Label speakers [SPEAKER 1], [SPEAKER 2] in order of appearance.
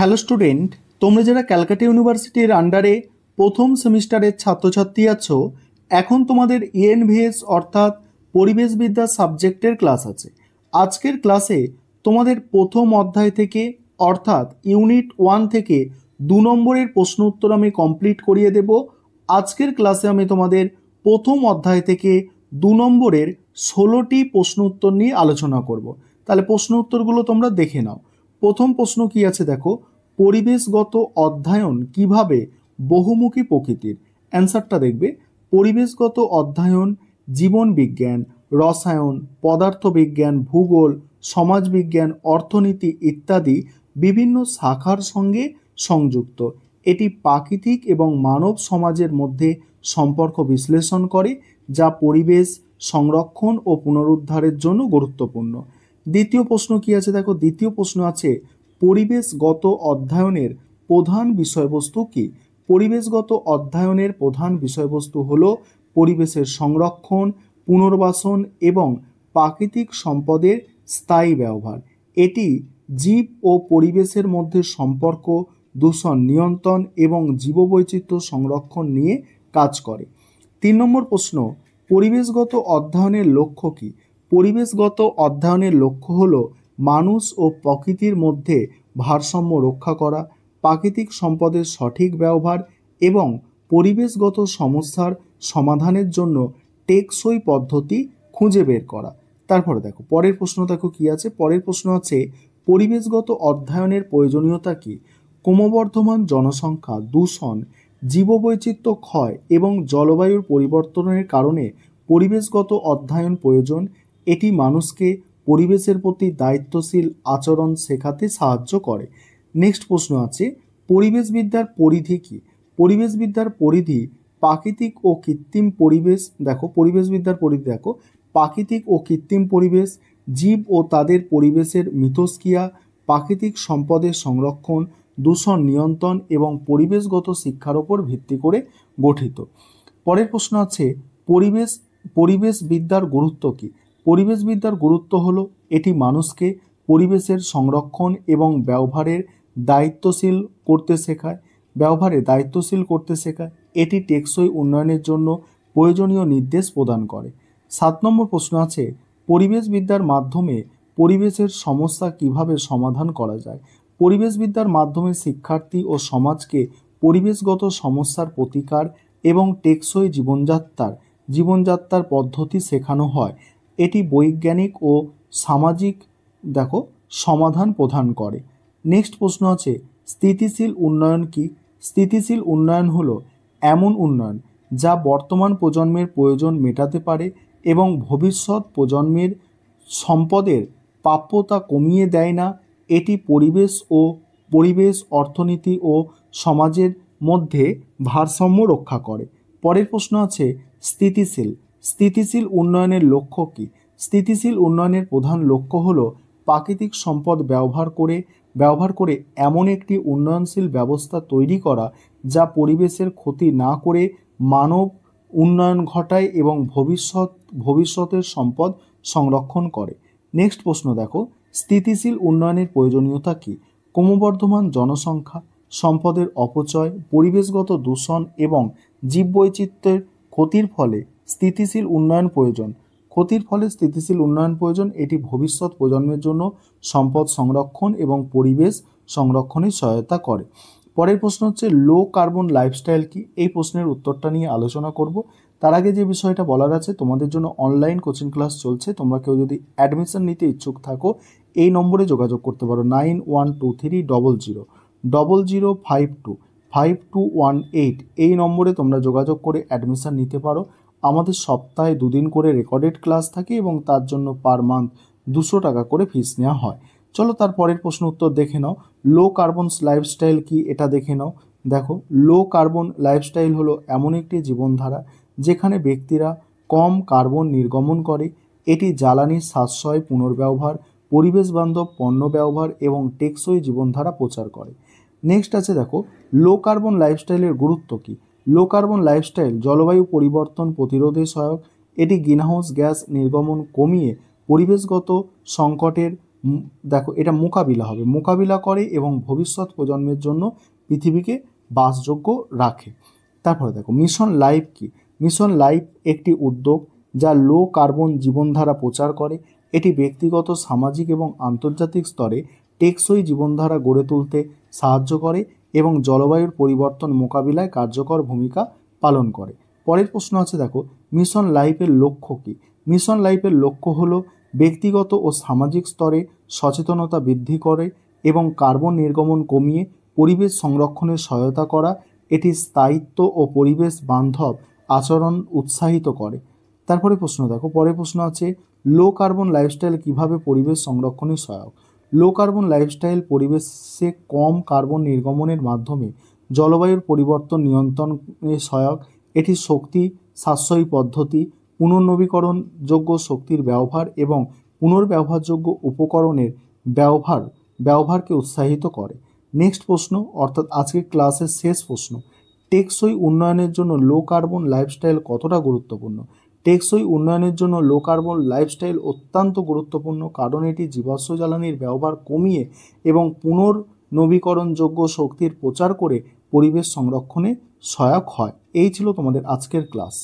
[SPEAKER 1] Hello student, তোমরা যারা ক্যালকাটা ইউনিভার্সিটির আন্ডারে প্রথম সেমিস্টারের ছাত্রছাত্রী আছো, এখন তোমাদের ইএনভিএস অর্থাৎ পরিবেশবিদ্যা সাবজেক্টের ক্লাস আছে। আজকের ক্লাসে তোমাদের প্রথম অধ্যায় থেকে অর্থাৎ ইউনিট 1 থেকে 2 নম্বরের প্রশ্ন উত্তর আমি কমপ্লিট করিয়ে দেব। আজকের ক্লাসে আমি তোমাদের প্রথম অধ্যায় থেকে 2 নম্বরের 16টি প্রশ্ন উত্তর নিয়ে আলোচনা করব। তাহলে প্রশ্ন উত্তরগুলো তোমরা দেখে নাও। প্রথম প্রশ্ন কি আছে দেখো, পরিবেশগত অধ্যয়ন কিভাবে বহুমুখী প্রকৃতির। অ্যান্সারটা দেখবে, পরিবেশগত অধ্যয়ন জীবন বিজ্ঞান, রসায়ন, পদার্থবিজ্ঞান, ভূগোল, সমাজবিজ্ঞান, অর্থনীতি ইত্যাদি বিভিন্ন শাখার সঙ্গে সংযুক্ত। এটি প্রাকৃতিক এবং মানব সমাজের মধ্যে সম্পর্ক বিশ্লেষণ করে, যা পরিবেশ সংরক্ষণ ও পুনরুদ্ধারের জন্য গুরুত্বপূর্ণ। দ্বিতীয় প্রশ্ন কি আছে দেখো, দ্বিতীয় প্রশ্ন আছে পরিবেশগত অধ্যয়নের প্রধান বিষয়বস্তু কি। পরিবেশগত অধ্যয়নের প্রধান বিষয়বস্তু হলো পরিবেশের সংরক্ষণ, পুনর্বাসন এবং প্রাকৃতিক সম্পদের স্থায়ী ব্যবহার। এটি জীব ও পরিবেশের মধ্যে সম্পর্ক, দূষণ নিয়ন্ত্রণ এবং জীববৈচিত্র্য সংরক্ষণ নিয়ে কাজ করে। 3 নম্বর প্রশ্ন, পরিবেশগত অধ্যয়নের লক্ষ্য কী। পরিবেশগত অধ্যয়নের লক্ষ্য হল মানুষ ও প্রকৃতির মধ্যে ভারসাম্য রক্ষা করা, প্রাকৃতিক সম্পদের সঠিক ব্যবহার এবং পরিবেশগত সমস্যার সমাধানের জন্য টেকসই পদ্ধতি খুঁজে বের করা। তারপরে দেখো পরের প্রশ্ন, দেখো কি আছে। পরের প্রশ্ন আছে পরিবেশগত অধ্যয়নের প্রয়োজনীয়তা কী। ক্রমবর্ধমান জনসংখ্যা, দূষণ, জীববৈচিত্র্য ক্ষয় এবং জলবায়ুর পরিবর্তনের কারণে পরিবেশগত অধ্যয়ন প্রয়োজন। এটি মানুষকে পরিবেশের প্রতি দায়িত্বশীল আচরণ শেখাতে সাহায্য করে। নেক্সট প্রশ্ন আছে পরিবেশবিদ্যার পরিধি কী। পরিবেশবিদ্যার পরিধি প্রাকৃতিক ও কৃত্রিম পরিবেশ। দেখো পরিবেশবিদ্যার পরিধি দেখো, প্রাকৃতিক ও কৃত্রিম পরিবেশ, জীব ও তাদের পরিবেশের মিথস্ক্রিয়া, প্রাকৃতিক সম্পদের সংরক্ষণ, দূষণ নিয়ন্ত্রণ এবং পরিবেশগত শিক্ষার ওপর ভিত্তি করে গঠিত। পরের প্রশ্ন আছে পরিবেশবিদ্যার গুরুত্ব কী। পরিবেশবিদ্যার গুরুত্ব হলো এটি মানুষকে পরিবেশের সংরক্ষণ এবং ব্যবহারের দায়িত্বশীল করতে শেখায়। এটি টেকসই উন্নয়নের জন্য প্রয়োজনীয় নির্দেশ প্রদান করে। 7 নম্বর প্রশ্ন আছে পরিবেশবিদ্যার মাধ্যমে পরিবেশের সমস্যা কিভাবে সমাধান করা যায়। পরিবেশবিদ্যার মাধ্যমে শিক্ষার্থী ও সমাজকে পরিবেশগত সমস্যার প্রতিকার এবং টেকসই জীবনযাত্রার পদ্ধতি শেখানো হয়। এটি বৈজ্ঞানিক ও সামাজিক সমাধান প্রদান করে। নেক্সট প্রশ্ন আছে স্থিতিশীল উন্নয়ন কি। স্থিতিশীল উন্নয়ন হলো এমন উন্নয়ন যা বর্তমান প্রজন্মের প্রয়োজন মেটাতে পারে এবং ভবিষ্যৎ প্রজন্মের সম্পদের প্রাপ্যতা কমিয়ে দেয় না। এটি পরিবেশ অর্থনীতি ও সমাজের মধ্যে ভারসাম্য রক্ষা করে। পরের প্রশ্ন আছে স্থিতিশীল উন্নয়নের লক্ষ্য কী। স্থিতিশীল উন্নয়নের প্রধান লক্ষ্য হলো প্রাকৃতিক সম্পদ ব্যবহার করে এমন একটি উন্নয়নশীল ব্যবস্থা তৈরি করা যা পরিবেশের ক্ষতি না করে মানব উন্নয়ন ঘটায় এবং ভবিষ্যতের সম্পদ সংরক্ষণ করে। নেক্সট প্রশ্ন দেখো, স্থিতিশীল উন্নয়নের প্রয়োজনীয়তা কী। ক্রমবর্ধমান জনসংখ্যা, সম্পদের অপচয়, পরিবেশগত দূষণ এবং জীববৈচিত্র্যের ক্ষতির ফলে স্থিতিশীল উন্নয়ন প্রয়োজন। এটি ভবিষ্যৎ প্রজন্মের জন্য সম্পদ সংরক্ষণ এবং পরিবেশ সংরক্ষণে সহায়তা করে। পরের প্রশ্ন হচ্ছে লো কার্বন লাইফস্টাইল কি। এই প্রশ্নের উত্তরটা নিয়ে আলোচনা করব। তার আগে যে বিষয়টা বলার আছে, তোমাদের জন্য অনলাইন কোচিং ক্লাস চলছে। তোমরা কেউ যদি অ্যাডমিশন নিতে ইচ্ছুক থাকো এই নম্বরে যোগাযোগ করতে পারো 91230000525218। এই নম্বরে তোমরা যোগাযোগ করে অ্যাডমিশন নিতে পারো। আমাদের সপ্তাহে 2 দিন করে রেকর্ডেড ক্লাস থাকে এবং তার জন্য পার মান্থ 200 টাকা করে ফিস নেওয়া হয়। চলো তার পরের প্রশ্ন উত্তর দেখে নাও। লো কার্বন লাইফস্টাইল কি এটা দেখে নাও। দেখো লো কার্বন লাইফস্টাইল হলো এমন একটি জীবনধারা যেখানে ব্যক্তিরা কম কার্বন নির্গমন করে। এটি জ্বালানির সাশ্রয়, পুনর্ব্যবহার, পরিবেশ বান্ধব পণ্য ব্যবহার এবং টেকসই জীবনধারা প্রচার করে। নেক্সট আছে দেখো লো কার্বন লাইফস্টাইলের গুরুত্ব কী। লো কার্বন লাইফস্টাইল জলবায়ু পরিবর্তন প্রতিরোধে সহায়ক। এটি গ্রিনহাউস গ্যাস নির্গমন কমিয়ে পরিবেশগত সংকটের দেখো এটা মোকাবিলা হবে, মোকাবিলা করে এবং ভবিষ্যৎ প্রজন্মের জন্য পৃথিবীকে বাসযোগ্য রাখে। তারপরে দেখো মিশন লাইফ কি? মিশন লাইফ একটি উদ্যোগ যা লো কার্বন জীবনধারা প্রচার করে। এটি ব্যক্তিগত, সামাজিক এবং আন্তর্জাতিক স্তরে টেকসই জীবনধারা গড়ে তুলতে সাহায্য করে এবং জলবায়ুর পরিবর্তন মোকাবিলায় কার্যকর ভূমিকা পালন করে। পরের প্রশ্ন আছে দেখো, মিশন লাইফের লক্ষ্য কী? মিশন লাইফের লক্ষ্য হলো ব্যক্তিগত ও সামাজিক স্তরে সচেতনতা বৃদ্ধি করে এবং কার্বন নির্গমন কমিয়ে পরিবেশ সংরক্ষণে সহায়তা করা। এটি স্থায়িত্ব ও পরিবেশ বান্ধব আচরণ উৎসাহিত করে। তারপরে প্রশ্ন দেখো, পরের প্রশ্ন আছে লো কার্বন লাইফস্টাইল কিভাবে পরিবেশ সংরক্ষণে সহায়ক? লো কার্বন লাইফস্টাইল পরিবেশে কম কার্বন নির্গমনের মাধ্যমে জলবায়ুর পরিবর্তন নিয়ন্ত্রণে সহায়ক। এটি শক্তি সাশ্রয়ী পদ্ধতি, পুনর্নবীকরণযোগ্য শক্তির ব্যবহার এবং পুনর্ব্যবহারযোগ্য উপকরণের ব্যবহারকে উৎসাহিত করে। নেক্সট প্রশ্ন, অর্থাৎ আজকের ক্লাসের শেষ প্রশ্ন, টেকসই উন্নয়নের জন্য লো কার্বন লাইফস্টাইল কতটা গুরুত্বপূর্ণ? টেকসই উন্নয়নের জন্য লো কার্বন লাইফস্টাইল অত্যন্ত গুরুত্বপূর্ণ, কারণ এটি জীবাশ্ম জ্বালানির ব্যবহার কমিয়ে এবং পুনর্নবীকরণযোগ্য শক্তির প্রচার করে পরিবেশ সংরক্ষণে সহায়ক হয়। এই ছিল তোমাদের আজকের ক্লাস।